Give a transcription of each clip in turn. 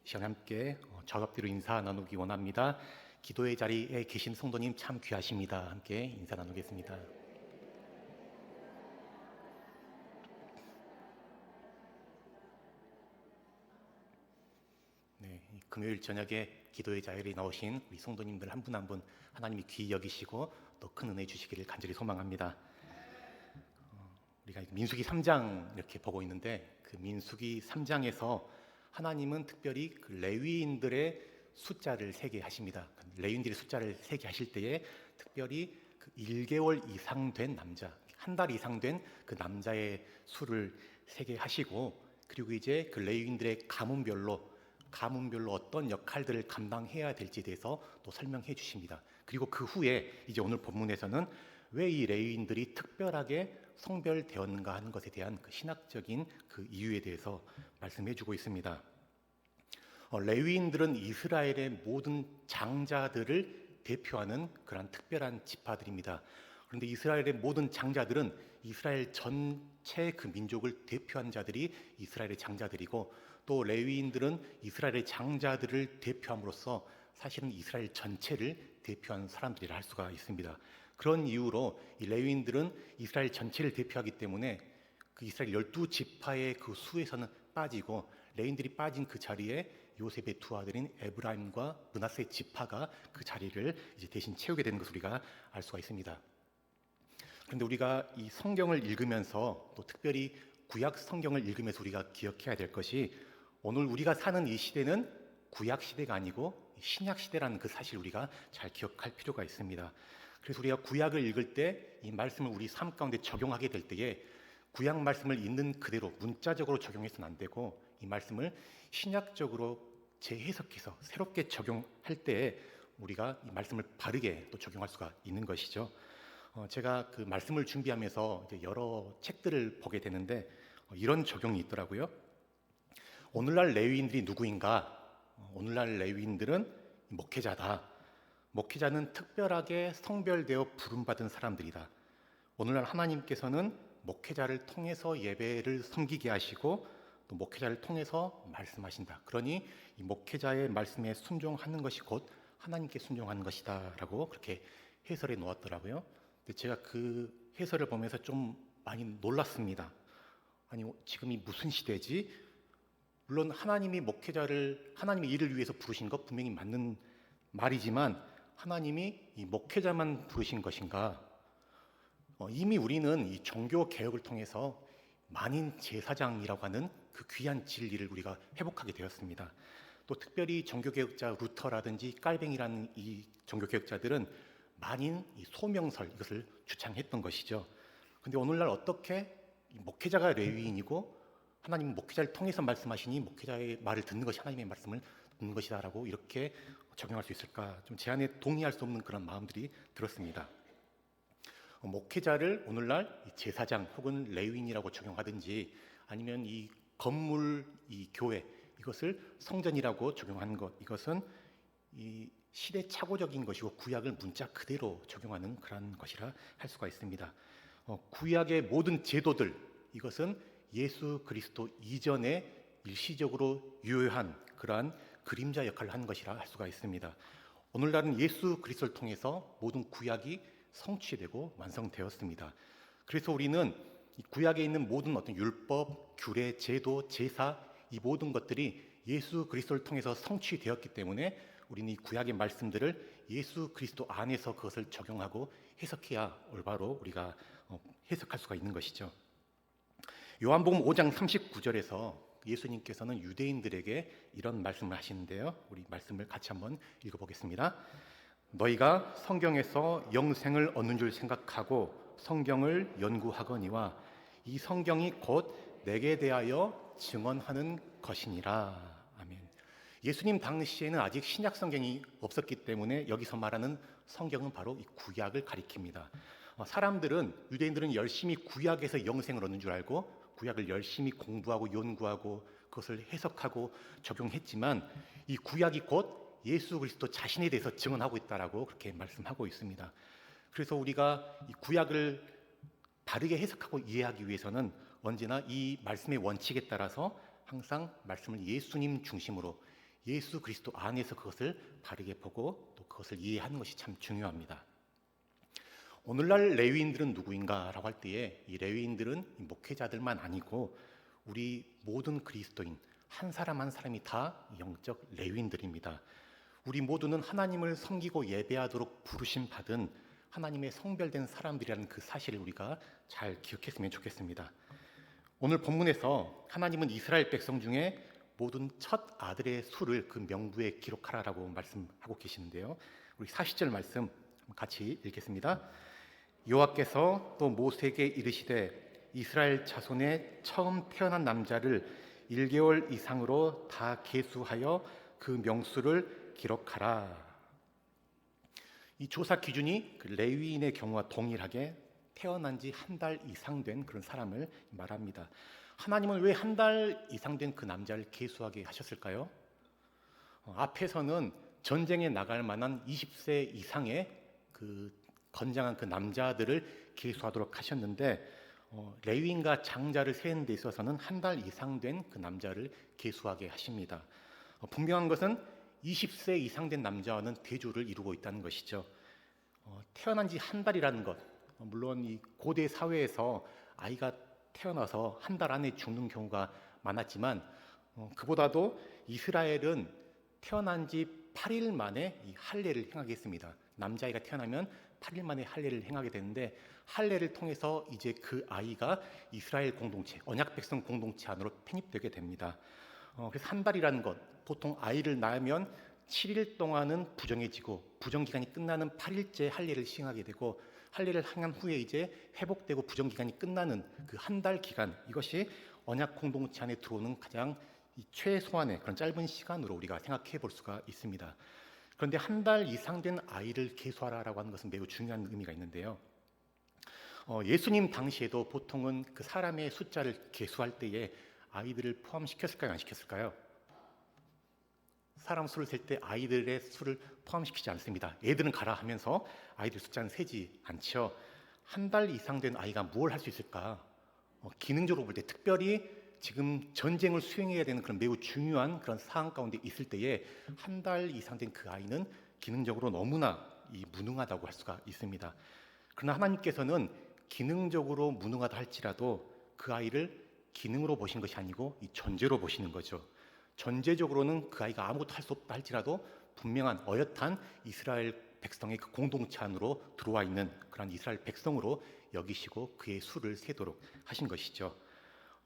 시간 함께 저갑뒤로 인사 나누기 원합니다. 기도의 자리에 계신 성도님 참 귀하십니다. 함께 인사 나누겠습니다. 네, 금요일 저녁에 기도의 자리에 나오신 우리 성도님들 한 분 한 분 하나님이 귀히 여기시고 또 큰 은혜 주시기를 간절히 소망합니다. 우리가 민수기 3장 이렇게 보고 있는데 그 민수기 3장에서 하나님은 특별히 그 레위인들의 숫자를 세게 하십니다. 레위인들의 숫자를 세게 하실 때에 특별히 그 1개월 이상 된 남자, 한 달 이상 된 그 남자의 수를 세게 하시고, 그리고 이제 그 레위인들의 가문별로 어떤 역할들을 감당해야 될지에 대해서 또 설명해 주십니다. 그리고 그 후에 이제 오늘 본문에서는 왜 이 레위인들이 특별하게 성별되었는가 하는 것에 대한 그 신학적인 그 이유에 대해서 말씀해 주고 있습니다. 레위인들은 이스라엘의 모든 장자들을 대표하는 그런 특별한 지파들입니다. 그런데 이스라엘의 모든 장자들은 이스라엘 전체 그 민족을 대표한 자들이 이스라엘의 장자들이고, 또 레위인들은 이스라엘의 장자들을 대표함으로써 사실은 이스라엘 전체를 대표한 사람들이라 할 수가 있습니다. 그런 이유로 이 레위인들은 이스라엘 전체를 대표하기 때문에 그 이스라엘 12지파의 그 수에서는 빠지고, 레위인들이 빠진 그 자리에 요셉의 두 아들인 에브라임과 므낫세 지파가 그 자리를 이제 대신 채우게 되는 것을 우리가 알 수가 있습니다. 그런데 우리가 이 성경을 읽으면서, 또 특별히 구약 성경을 읽으면서 우리가 기억해야 될 것이, 오늘 우리가 사는 이 시대는 구약 시대가 아니고 신약 시대라는 그 사실을 우리가 잘 기억할 필요가 있습니다. 그래서 우리가 구약을 읽을 때 이 말씀을 우리 삶 가운데 적용하게 될 때에 구약 말씀을 있는 그대로 문자적으로 적용해서는 안 되고, 이 말씀을 신약적으로 재해석해서 새롭게 적용할 때에 우리가 이 말씀을 바르게 또 적용할 수가 있는 것이죠. 제가 그 말씀을 준비하면서 이제 여러 책들을 보게 되는데 이런 적용이 있더라고요. 오늘날 레위인들이 누구인가? 오늘날 레위인들은 목회자다. 목회자는 특별하게 성별되어 부름받은 사람들이다. 오늘날 하나님께서는 목회자를 통해서 예배를 섬기게 하시고 또 목회자를 통해서 말씀하신다. 그러니 이 목회자의 말씀에 순종하는 것이 곧 하나님께 순종하는 것이다 라고 그렇게 해설해 놓았더라고요. 근데 제가 그 해설을 보면서 좀 많이 놀랐습니다. 아니, 지금이 무슨 시대지? 물론 하나님이 목회자를 하나님의 일을 위해서 부르신 것 분명히 맞는 말이지만, 하나님이 이 목회자만 부르신 것인가? 이미 우리는 이 종교 개혁을 통해서 만인 제사장이라고 하는 그 귀한 진리를 우리가 회복하게 되었습니다. 또 특별히 종교개혁자 루터라든지 깔뱅이라는 이 종교개혁자들은 만인 이 소명설, 이것을 주창했던 것이죠. 그런데 오늘날 어떻게 목회자가 레위인이고 하나님 목회자를 통해서 말씀하시니 목회자의 말을 듣는 것이 하나님의 말씀을 듣는 것이다라고 이렇게 적용할 수 있을까? 좀 제 안에 동의할 수 없는 그런 마음들이 들었습니다. 목회자를 오늘날 제사장 혹은 레위인이라고 적용하든지, 아니면 이 건물, 이 교회, 이것을 성전이라고 적용하는 것, 이것은 이 시대착오적인 것이고 구약을 문자 그대로 적용하는 그런 것이라 할 수가 있습니다. 구약의 모든 제도들, 이것은 예수 그리스도 이전에 일시적으로 유효한 그러한 그림자 역할을 하는 것이라 할 수가 있습니다. 오늘날은 예수 그리스도를 통해서 모든 구약이 성취되고 완성되었습니다. 그래서 우리는 이 구약에 있는 모든 어떤 율법, 규례, 제도, 제사, 이 모든 것들이 예수 그리스도를 통해서 성취되었기 때문에 우리는 이 구약의 말씀들을 예수 그리스도 안에서 그것을 적용하고 해석해야 올바로 우리가 해석할 수가 있는 것이죠. 요한복음 5장 39절에서 예수님께서는 유대인들에게 이런 말씀을 하시는데요. 우리 말씀을 같이 한번 읽어보겠습니다. 너희가 성경에서 영생을 얻는 줄 생각하고 성경을 연구하거니와 이 성경이 곧 내게 대하여 증언하는 것이니라. 아멘. 예수님 당시에는 아직 신약 성경이 없었기 때문에 여기서 말하는 성경은 바로 이 구약을 가리킵니다. 사람들은, 유대인들은 열심히 구약에서 영생을 얻는 줄 알고 구약을 열심히 공부하고 연구하고 그것을 해석하고 적용했지만, 이 구약이 곧 예수 그리스도 자신에 대해서 증언하고 있다라고 그렇게 말씀하고 있습니다. 그래서 우리가 이 구약을 바르게 해석하고 이해하기 위해서는 언제나 이 말씀의 원칙에 따라서 항상 말씀을 예수님 중심으로, 예수 그리스도 안에서 그것을 바르게 보고 또 그것을 이해하는 것이 참 중요합니다. 오늘날 레위인들은 누구인가라고 할 때에 이 레위인들은 목회자들만 아니고 우리 모든 그리스도인 한 사람 한 사람이 다 영적 레위인들입니다. 우리 모두는 하나님을 섬기고 예배하도록 부르심 받은 하나님의 성별된 사람들이라는 그 사실을 우리가 잘 기억했으면 좋겠습니다. 오늘 본문에서 하나님은 이스라엘 백성 중에 모든 첫 아들의 수를 그 명부에 기록하라라고 말씀하고 계시는데요. 우리 40절 말씀 같이 읽겠습니다. 여호와께서 또 모세에게 이르시되 이스라엘 자손의 처음 태어난 남자를 1개월 이상으로 다 계수하여 그 명수를 기록하라. 이 조사 기준이 그 레위인의 경우와 동일하게 태어난 지 한 달 이상 된 그런 사람을 말합니다. 하나님은 왜 한 달 이상 된 그 남자를 계수하게 하셨을까요? 앞에서는 전쟁에 나갈 만한 20세 이상의 그 건장한 그 남자들을 계수하도록 하셨는데 레위인과 장자를 세는 데 있어서는 한 달 이상 된 그 남자를 계수하게 하십니다. 분명한 것은 20세 이상 된 남자와는 대조를 이루고 있다는 것이죠. 태어난 지 한 달이라는 것, 물론 이 고대 사회에서 아이가 태어나서 한 달 안에 죽는 경우가 많았지만 그보다도 이스라엘은 태어난 지 8일 만에 이 할례를 행하게 했습니다. 남자아이가 태어나면 8일 만에 할례를 행하게 되는데 할례를 통해서 이제 그 아이가 이스라엘 공동체, 언약 백성 공동체 안으로 편입되게 됩니다. 그래서 한 달이라는 것, 보통 아이를 낳으면 7일 동안은 부정해지고 부정 기간이 끝나는 8일째 할례를 시행하게 되고 할례를 행한 후에 이제 회복되고 부정 기간이 끝나는 그 한 달 기간, 이것이 언약 공동체 안에 들어오는 가장 최소한의 그런 짧은 시간으로 우리가 생각해 볼 수가 있습니다. 그런데 한 달 이상 된 아이를 계수하라라고 하는 것은 매우 중요한 의미가 있는데요. 예수님 당시에도 보통은 그 사람의 숫자를 계수할 때에 아이들을 포함시켰을까요? 안 시켰을까요? 사람 수를 셀 때 아이들의 수를 포함시키지 않습니다. 애들은 가라 하면서 아이들 숫자는 세지 않죠. 한 달 이상 된 아이가 뭘 할 수 있을까? 기능적으로 볼 때 특별히 지금 전쟁을 수행해야 되는 그런 매우 중요한 그런 상황 가운데 있을 때에 한 달 이상 된 그 아이는 기능적으로 너무나 무능하다고 할 수가 있습니다. 그러나 하나님께서는 기능적으로 무능하다 할지라도 그 아이를 기능으로 보시는 것이 아니고 이 존재로 보시는 거죠. 전제적으로는 그 아이가 아무것도 할 수 없다 할지라도 분명한 어엿한 이스라엘 백성의 그 공동체 안으로 들어와 있는 그런 이스라엘 백성으로 여기시고 그의 수를 세도록 하신 것이죠.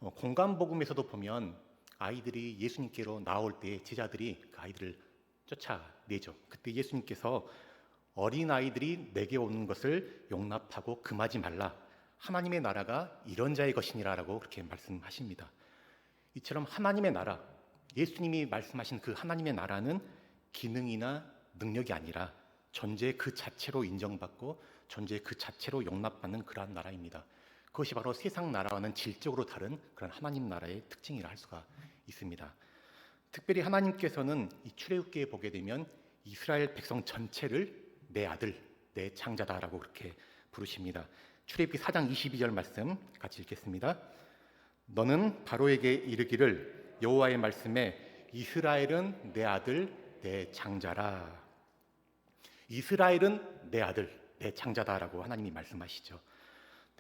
공간복음에서도 보면 아이들이 예수님께로 나올 때 제자들이 그 아이들을 쫓아내죠. 그때 예수님께서 어린 아이들이 내게 오는 것을 용납하고 금하지 말라. 하나님의 나라가 이런 자의 것이니라라고 그렇게 말씀하십니다. 이처럼 하나님의 나라, 예수님이 말씀하신 그 하나님의 나라는 기능이나 능력이 아니라 존재 그 자체로 인정받고 존재 그 자체로 용납받는 그러한 나라입니다. 그것이 바로 세상 나라와는 질적으로 다른 그런 하나님 나라의 특징이라 할 수가 있습니다. 특별히 하나님께서는 이 출애굽기에 보게 되면 이스라엘 백성 전체를 내 아들, 내 장자다라고 그렇게 부르십니다. 출애굽기 4장 22절 말씀 같이 읽겠습니다. 너는 바로에게 이르기를 여호와의 말씀에 이스라엘은 내 아들, 내 장자라. 이스라엘은 내 아들, 내 장자다라고 하나님이 말씀하시죠.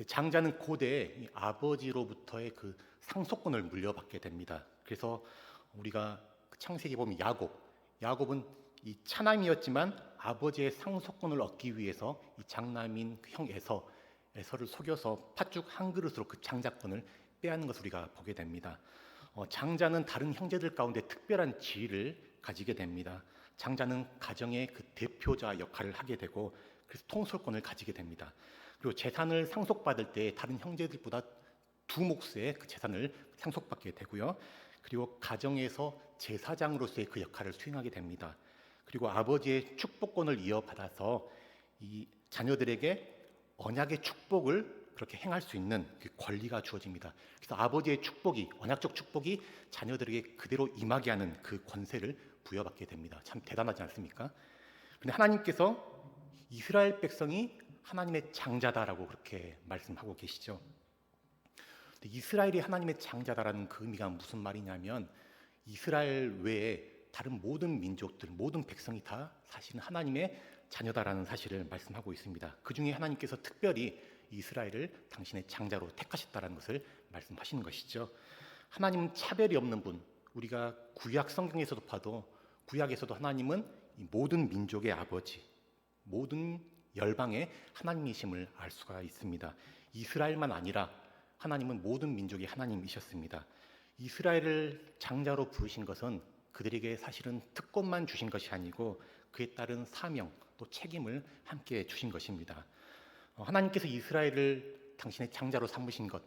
장자는 고대 아버지로부터의 그 상속권을 물려받게 됩니다. 그래서 우리가 창세기 보면 야곱은 이 차남이었지만 아버지의 상속권을 얻기 위해서 이 장남인 형 에서를 속여서 팥죽 한 그릇으로 그 장자권을 빼앗는 것을 우리가 보게 됩니다. 장자는 다른 형제들 가운데 특별한 지위를 가지게 됩니다. 장자는 가정의 그 대표자 역할을 하게 되고 그래서 통솔권을 가지게 됩니다. 그리고 재산을 상속받을 때 다른 형제들보다 두 몫의 그 재산을 상속받게 되고요. 그리고 가정에서 제사장으로서의 그 역할을 수행하게 됩니다. 그리고 아버지의 축복권을 이어받아서 이 자녀들에게 언약의 축복을 그렇게 행할 수 있는 그 권리가 주어집니다. 그래서 아버지의 축복이, 언약적 축복이 자녀들에게 그대로 임하게 하는 그 권세를 부여받게 됩니다. 참 대단하지 않습니까? 그런데 하나님께서 이스라엘 백성이 하나님의 장자다라고 그렇게 말씀하고 계시죠. 이스라엘이 하나님의 장자다라는 그 의미가 무슨 말이냐면 이스라엘 외에 다른 모든 민족들, 모든 백성이 다 사실은 하나님의 자녀다라는 사실을 말씀하고 있습니다. 그 중에 하나님께서 특별히 이스라엘을 당신의 장자로 택하셨다는 것을 말씀하시는 것이죠. 하나님은 차별이 없는 분. 우리가 구약 성경에서도 봐도 구약에서도 하나님은 이 모든 민족의 아버지, 모든 열방의 하나님이심을 알 수가 있습니다. 이스라엘만 아니라 하나님은 모든 민족의 하나님이셨습니다. 이스라엘을 장자로 부르신 것은 그들에게 사실은 특권만 주신 것이 아니고 그에 따른 사명 또 책임을 함께 주신 것입니다. 하나님께서 이스라엘을 당신의 장자로 삼으신 것,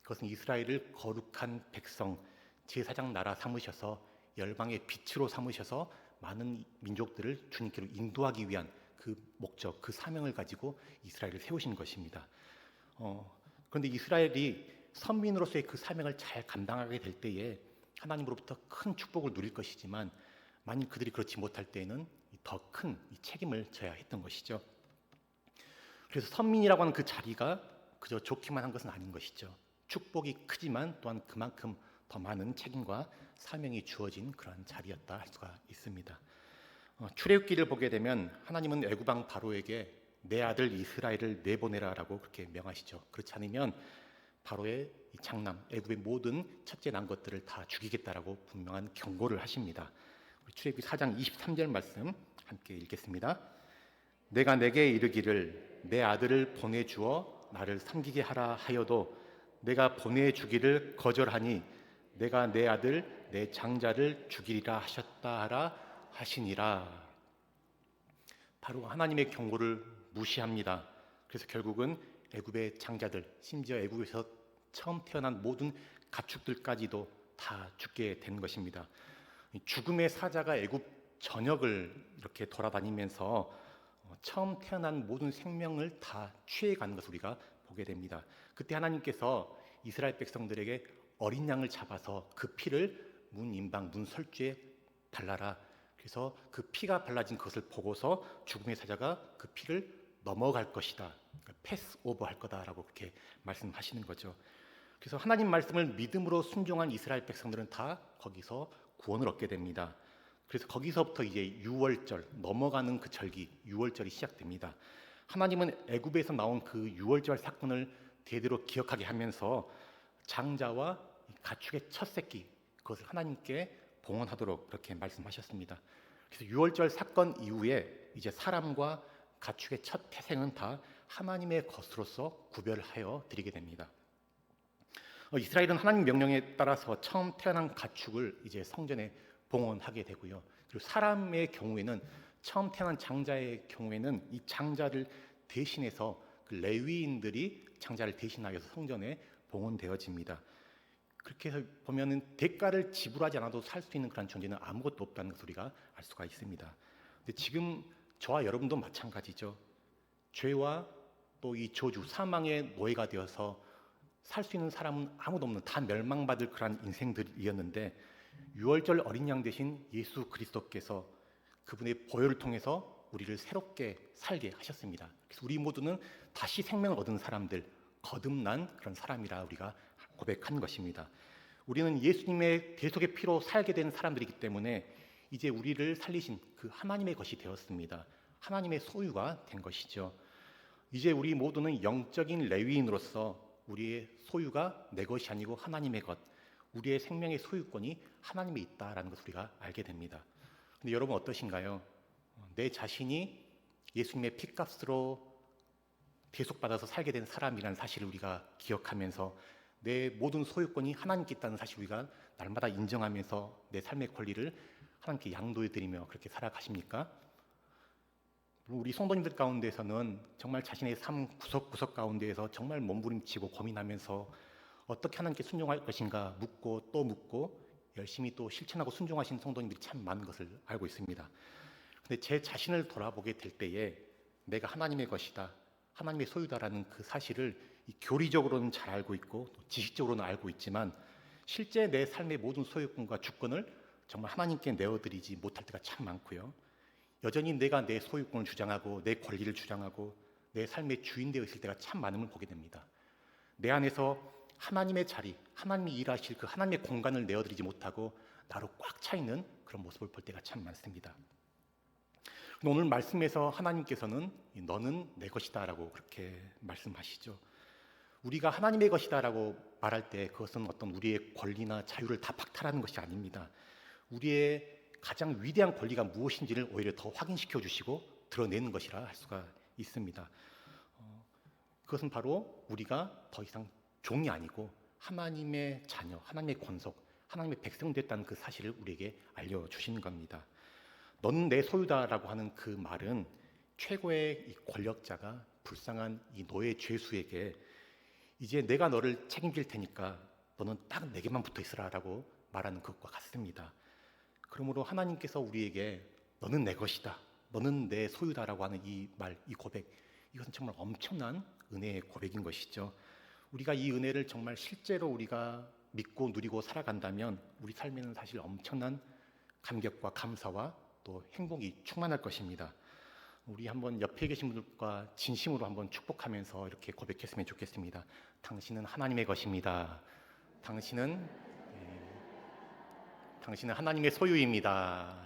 그것은 이스라엘을 거룩한 백성, 제사장 나라 삼으셔서 열방의 빛으로 삼으셔서 많은 민족들을 주님께로 인도하기 위한 그 목적, 그 사명을 가지고 이스라엘을 세우신 것입니다. 그런데 이스라엘이 선민으로서의 그 사명을 잘 감당하게 될 때에 하나님으로부터 큰 축복을 누릴 것이지만 만일 그들이 그렇지 못할 때에는 더 큰 책임을 져야 했던 것이죠. 그래서 선민이라고 하는 그 자리가 그저 좋기만 한 것은 아닌 것이죠. 축복이 크지만 또한 그만큼 더 많은 책임과 사명이 주어진 그런 자리였다 할 수가 있습니다. 출애굽기를 보게 되면 하나님은 애굽왕 바로에게 내 아들 이스라엘을 내보내라라고 그렇게 명하시죠. 그렇지 않으면 바로의 이 장남 애굽의 모든 첫째 난 것들을 다 죽이겠다라고 분명한 경고를 하십니다. 출애굽기 4장 23절 말씀 함께 읽겠습니다. 내가 내게 이르기를 내 아들을 보내주어 나를 섬기게 하라 하여도 내가 보내주기를 거절하니 내가 내 아들 내 장자를 죽이리라 하셨다 하라 하시니라. 바로 하나님의 경고를 무시합니다. 그래서 결국은 애굽의 장자들, 심지어 애굽에서 처음 태어난 모든 가축들까지도 다 죽게 된 것입니다. 죽음의 사자가 애굽 전역을 이렇게 돌아다니면서 처음 태어난 모든 생명을 다 취해가는 것을 우리가 보게 됩니다. 그때 하나님께서 이스라엘 백성들에게 어린 양을 잡아서 그 피를 문 임방 문 설주에 발라라. 그래서 그 피가 발라진 것을 보고서 죽음의 사자가 그 피를 넘어갈 것이다. 그러니까 패스 오버 할 거다라고 그렇게 말씀하시는 거죠. 그래서 하나님 말씀을 믿음으로 순종한 이스라엘 백성들은 다 거기서 구원을 얻게 됩니다. 그래서 거기서부터 이제 유월절 넘어가는 그 절기 유월절이 시작됩니다. 하나님은 애굽에서 나온 그 유월절 사건을 대대로 기억하게 하면서 장자와 가축의 첫 새끼 그것을 하나님께 봉헌하도록 그렇게 말씀하셨습니다. 그래서 유월절 사건 이후에 이제 사람과 가축의 첫 태생은 다 하나님의 것으로서 구별하여 드리게 됩니다. 이스라엘은 하나님 명령에 따라서 처음 태어난 가축을 이제 성전에 봉헌하게 되고요. 그리고 사람의 경우에는 처음 태어난 장자의 경우에는 이 장자를 대신해서 그 레위인들이 장자를 대신하여서 성전에 봉헌되어집니다. 그렇게 해서 보면은 대가를 지불하지 않아도 살 수 있는 그런 존재는 아무것도 없다는 것을 우리가 알 수가 있습니다. 근데 지금 저와 여러분도 마찬가지죠. 죄와 또 이 저주, 사망의 노예가 되어서 살 수 있는 사람은 아무도 없는 다 멸망받을 그런 인생들이었는데 유월절 어린 양 대신 예수 그리스도께서 그분의 보혈을 통해서 우리를 새롭게 살게 하셨습니다. 그래서 우리 모두는 다시 생명을 얻은 사람들, 거듭난 그런 사람이라 우리가 고백한 것입니다. 우리는 예수님의 대속의 피로 살게 된 사람들이기 때문에 이제 우리를 살리신 그 하나님의 것이 되었습니다. 하나님의 소유가 된 것이죠. 이제 우리 모두는 영적인 레위인으로서 우리의 소유가 내 것이 아니고 하나님의 것, 우리의 생명의 소유권이 하나님에 있다라는 것을 우리가 알게 됩니다. 근데 여러분 어떠신가요? 내 자신이 예수님의 피값으로 대속받아서 살게 된 사람이라는 사실을 우리가 기억하면서 내 모든 소유권이 하나님께 있다는 사실을 우리가 날마다 인정하면서 내 삶의 권리를 하나님께 양도해드리며 그렇게 살아가십니까? 우리 성도님들 가운데서는 정말 자신의 삶 구석구석 가운데에서 정말 몸부림치고 고민하면서 어떻게 하나님께 순종할 것인가 묻고 또 묻고 열심히 또 실천하고 순종하신 성도님들이 참 많은 것을 알고 있습니다. 근데 제 자신을 돌아보게 될 때에 내가 하나님의 것이다, 하나님의 소유다라는 그 사실을 교리적으로는 잘 알고 있고 또 지식적으로는 알고 있지만 실제 내 삶의 모든 소유권과 주권을 정말 하나님께 내어드리지 못할 때가 참 많고요. 여전히 내가 내 소유권을 주장하고 내 권리를 주장하고 내 삶의 주인 되어 있을 때가 참 많음을 보게 됩니다. 내 안에서 하나님의 자리, 하나님이 일하실 그 하나님의 공간을 내어드리지 못하고 나로 꽉 차 있는 그런 모습을 볼 때가 참 많습니다. 오늘 말씀에서 하나님께서는 너는 내 것이다 라고 그렇게 말씀하시죠. 우리가 하나님의 것이다 라고 말할 때 그것은 어떤 우리의 권리나 자유를 다 박탈하는 것이 아닙니다. 우리의 가장 위대한 권리가 무엇인지를 오히려 더 확인시켜 주시고 드러내는 것이라 할 수가 있습니다. 그것은 바로 우리가 더 이상 종이 아니고 하나님의 자녀, 하나님의 권속, 하나님의 백성 됐다는 그 사실을 우리에게 알려주시는 겁니다. 너는 내 소유다라고 하는 그 말은 최고의 이 권력자가 불쌍한 이 노예 죄수에게 이제 내가 너를 책임질 테니까 너는 딱 내게만 붙어 있으라라고 말하는 것과 같습니다. 그러므로 하나님께서 우리에게 너는 내 것이다, 너는 내 소유다라고 하는 이 말, 이 고백, 이것은 정말 엄청난 은혜의 고백인 것이죠. 우리가 이 은혜를 정말 실제로 우리가 믿고 누리고 살아간다면 우리 삶에는 사실 엄청난 감격과 감사와 또 행복이 충만할 것입니다. 우리 한번 옆에 계신 분들과 진심으로 한번 축복하면서 이렇게 고백했으면 좋겠습니다. 당신은 하나님의 것입니다. 당신은 하나님의 소유입니다.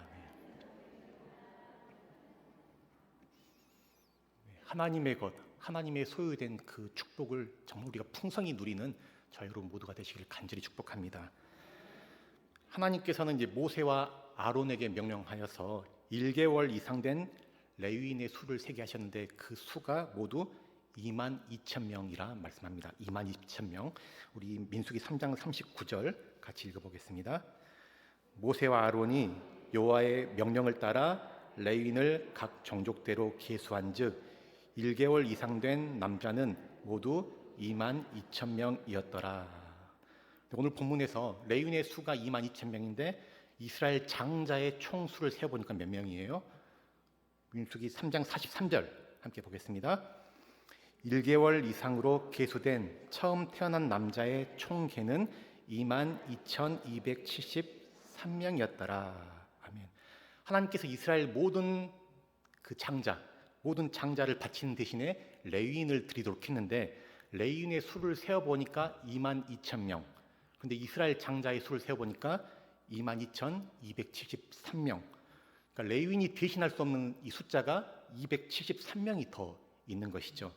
하나님의 것, 하나님의 소유된 그 축복을 정말 우리가 풍성히 누리는 저희 여러분 모두가 되시길 간절히 축복합니다. 하나님께서는 이제 모세와 아론에게 명령하여서 1개월 이상 된 레위인의 수를 세게 하셨는데 그 수가 모두 22,000명이라 말씀합니다. 22,000명. 우리 민수기 3장 39절 같이 읽어보겠습니다. 모세와 아론이 여호와의 명령을 따라 레위인을 각 종족대로 계수한즉 1개월 이상 된 남자는 모두 22,000명이었더라. 오늘 본문에서 레위인의 수가 22,000명인데 이스라엘 장자의 총수를 세어보니까 몇 명이에요? 민수기 3장 43절 함께 보겠습니다. 1개월 이상으로 계수된 처음 태어난 남자의 총계는 22,273명이었더라. 아멘. 하나님께서 이스라엘 모든 그 장자, 모든 장자를 바치는 대신에 레위인을 드리도록 했는데 레위인의 수를 세어보니까 22,000명. 그런데 이스라엘 장자의 수를 세어보니까 22,273명. 그러니까 레위인이 대신할 수 없는 이 숫자가 273명이 더 있는 것이죠.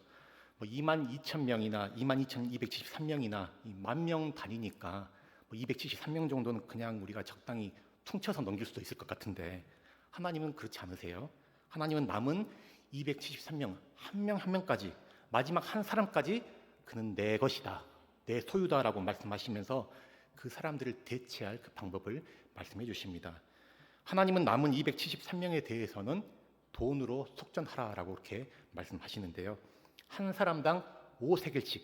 22,000명이나 22,273명이나 10,000명 단위니까 273명 정도는 그냥 우리가 적당히 퉁쳐서 넘길 수도 있을 것 같은데 하나님은 그렇지 않으세요. 하나님은 남은 273명, 한 명 한 명까지, 마지막 한 사람까지 그는 내 것이다, 내 소유다라고 말씀하시면서 그 사람들을 대체할 그 방법을 말씀해 주십니다. 하나님은 남은 273명에 대해서는 돈으로 속전하라라고 이렇게 말씀하시는데요. 한 사람당 5세겔씩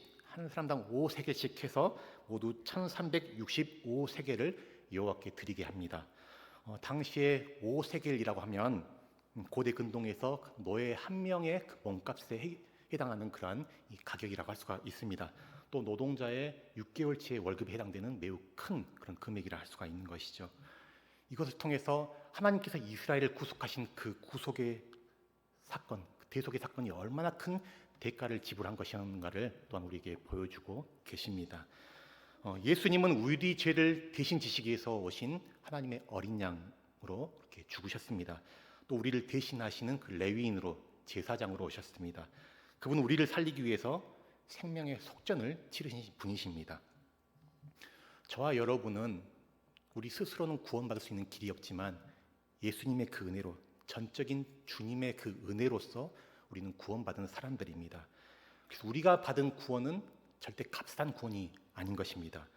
해서 모두 1365세겔을 여호와께 드리게 합니다. 당시에 5세겔이라고 하면 고대 근동에서 노예 한 명의 그 몸값에 해당하는 그러한 이 가격이라고 할 수가 있습니다. 또 노동자의 6개월치의 월급에 해당되는 매우 큰 그런 금액이라 할 수가 있는 것이죠. 이것을 통해서 하나님께서 이스라엘을 구속하신 그 구속의 사건, 대속의 사건이 얼마나 큰 대가를 지불한 것이었는가를 또한 우리에게 보여주고 계십니다. 예수님은 우리 죄를 대신 지시기 위해서 오신 하나님의 어린 양으로 이렇게 죽으셨습니다. 또 우리를 대신하시는 그 레위인으로 제사장으로 오셨습니다. 그분은 우리를 살리기 위해서 생명의 속전을 치르신 분이십니다. 저와 여러분은 우리 스스로는 구원받을 수 있는 길이 없지만 예수님의 그 은혜로, 전적인 주님의 그 은혜로서 우리는 구원받은 사람들입니다. 그래서 우리가 받은 구원은 절대 값싼 구원이 아닌 것입니다.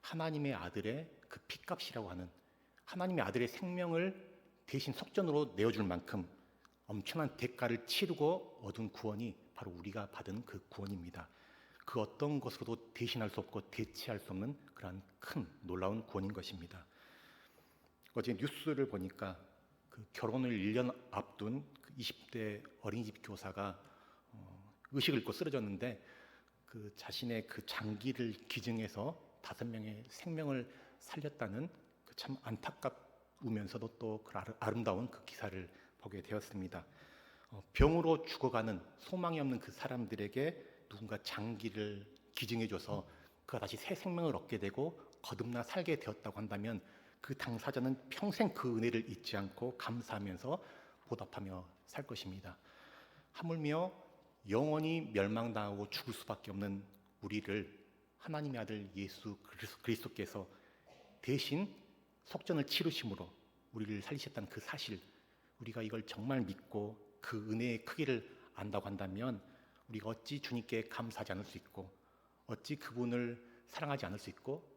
하나님의 아들의 그 핏값이라고 하는, 하나님의 아들의 생명을 대신 속전으로 내어줄 만큼 엄청난 대가를 치르고 얻은 구원이 바로 우리가 받은 그 구원입니다. 그 어떤 것으로도 대신할 수 없고 대체할 수 없는 그러한 큰 놀라운 구원인 것입니다. 어제 뉴스를 보니까 그 결혼을 1년 앞둔 그 20대 어린이집 교사가 의식을 잃고 쓰러졌는데 그 자신의 그 장기를 기증해서 5명의 생명을 살렸다는 그 참 안타깝으면서도 또 그 아름다운 그 기사를 보게 되었습니다. 병으로 죽어가는 소망이 없는 그 사람들에게 누군가 장기를 기증해줘서 그가 다시 새 생명을 얻게 되고 거듭나 살게 되었다고 한다면 그 당사자는 평생 그 은혜를 잊지 않고 감사하면서 보답하며 살 것입니다. 하물며 영원히 멸망당하고 죽을 수밖에 없는 우리를 하나님의 아들 예수 그리스도께서 대신 속전을 치르심으로 우리를 살리셨다는 그 사실, 우리가 이걸 정말 믿고 그 은혜의 크기를 안다고 한다면 우리가 어찌 주님께 감사하지 않을 수 있고, 어찌 그분을 사랑하지 않을 수 있고,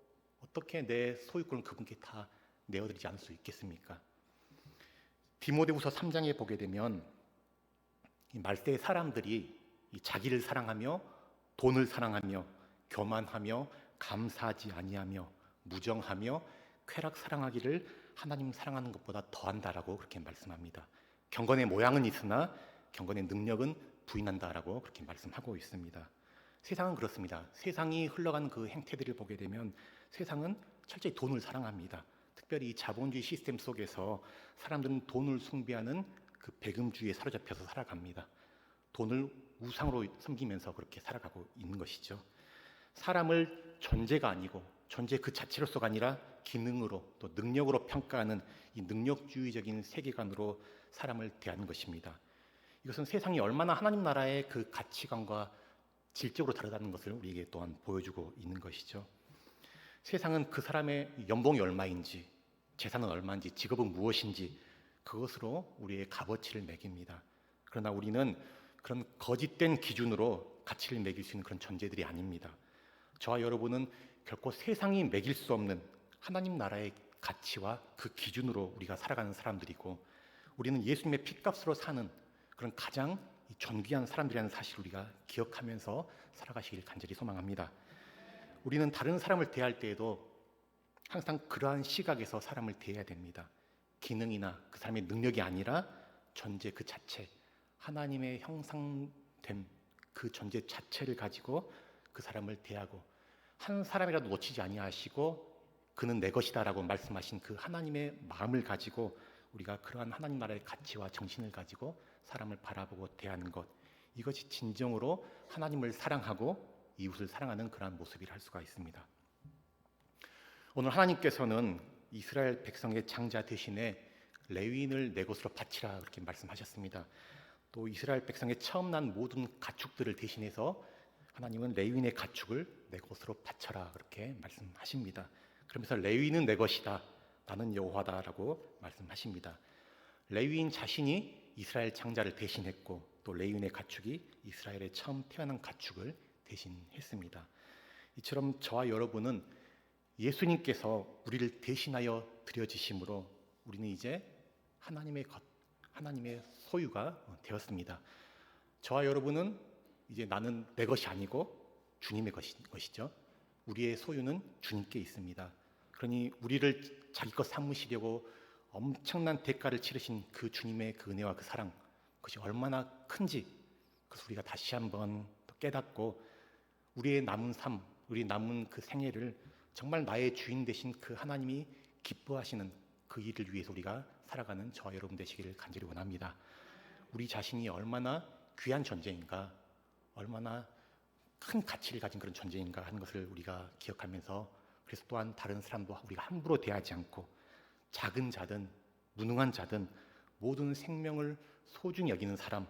어떻게 내 소유권을 그분께 다 내어드리지 않을 수 있겠습니까? 디모데후서 3장에 보게 되면 이 말세의 사람들이 이 자기를 사랑하며 돈을 사랑하며 교만하며 감사하지 아니하며 무정하며 쾌락 사랑하기를 하나님 사랑하는 것보다 더한다라고 그렇게 말씀합니다. 경건의 모양은 있으나 경건의 능력은 부인한다라고 그렇게 말씀하고 있습니다. 세상은 그렇습니다. 세상이 흘러가는 그 행태들을 보게 되면 세상은 철저히 돈을 사랑합니다. 특별히 이 자본주의 시스템 속에서 사람들은 돈을 숭배하는 그 배금주의에 사로잡혀서 살아갑니다. 돈을 우상으로 섬기면서 그렇게 살아가고 있는 것이죠. 사람을 존재가 아니고 존재 그 자체로서가 아니라 기능으로 또 능력으로 평가하는 이 능력주의적인 세계관으로 사람을 대하는 것입니다. 이것은 세상이 얼마나 하나님 나라의 그 가치관과 질적으로 다르다는 것을 우리에게 또한 보여주고 있는 것이죠. 세상은 그 사람의 연봉이 얼마인지, 재산은 얼마인지, 직업은 무엇인지 그것으로 우리의 값어치를 매깁니다. 그러나 우리는 그런 거짓된 기준으로 가치를 매길 수 있는 그런 존재들이 아닙니다. 저와 여러분은 결코 세상이 매길 수 없는 하나님 나라의 가치와 그 기준으로 우리가 살아가는 사람들이고, 우리는 예수님의 핏값으로 사는 그런 가장 존귀한 사람들이라는 사실을 우리가 기억하면서 살아가시길 간절히 소망합니다. 우리는 다른 사람을 대할 때에도 항상 그러한 시각에서 사람을 대해야 됩니다. 기능이나 그 사람의 능력이 아니라 존재 그 자체, 하나님의 형상된 그 존재 자체를 가지고 그 사람을 대하고, 한 사람이라도 놓치지 아니하시고 그는 내 것이다라고 말씀하신 그 하나님의 마음을 가지고 우리가 그러한 하나님 나라의 가치와 정신을 가지고 사람을 바라보고 대하는 것, 이것이 진정으로 하나님을 사랑하고 이웃을 사랑하는 그러한 모습이라 할 수가 있습니다. 오늘 하나님께서는 이스라엘 백성의 장자 대신에 레위인을 내 것으로 바치라 그렇게 말씀하셨습니다. 또 이스라엘 백성의 처음 난 모든 가축들을 대신해서 하나님은 레위인의 가축을 내 것으로 바쳐라 그렇게 말씀하십니다. 그러면서 레위인은 내 것이다, 나는 여호와다라고 말씀하십니다. 레위인 자신이 이스라엘 장자를 대신했고, 또 레위인의 가축이 이스라엘의 처음 태어난 가축을 대신했습니다. 이처럼 저와 여러분은 예수님께서 우리를 대신하여 드려지심으로 우리는 이제 하나님의 것, 하나님의 소유가 되었습니다. 저와 여러분은 이제 나는 내 것이 아니고 주님의 것이죠. 우리의 소유는 주님께 있습니다. 그러니 우리를 자기 것 삼으시려고 엄청난 대가를 치르신 그 주님의 그 은혜와 그 사랑, 그것이 얼마나 큰지 그것을 우리가 다시 한번 깨닫고 우리의 남은 삶, 우리 남은 그 생애를 정말 나의 주인 되신 그 하나님이 기뻐하시는 그 일을 위해서 우리가 살아가는 저와 여러분 되시기를 간절히 원합니다. 우리 자신이 얼마나 귀한 존재인가, 얼마나 큰 가치를 가진 그런 존재인가 하는 것을 우리가 기억하면서, 그래서 또한 다른 사람도 우리가 함부로 대하지 않고 작은 자든 무능한 자든 모든 생명을 소중히 여기는 사람,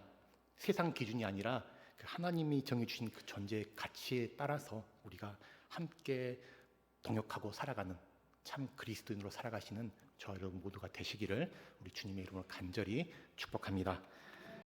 세상 기준이 아니라 그 하나님이 정해주신 그 존재의 가치에 따라서 우리가 함께 동역하고 살아가는 참 그리스도인으로 살아가시는 저와 여러분 모두가 되시기를 우리 주님의 이름으로 간절히 축복합니다.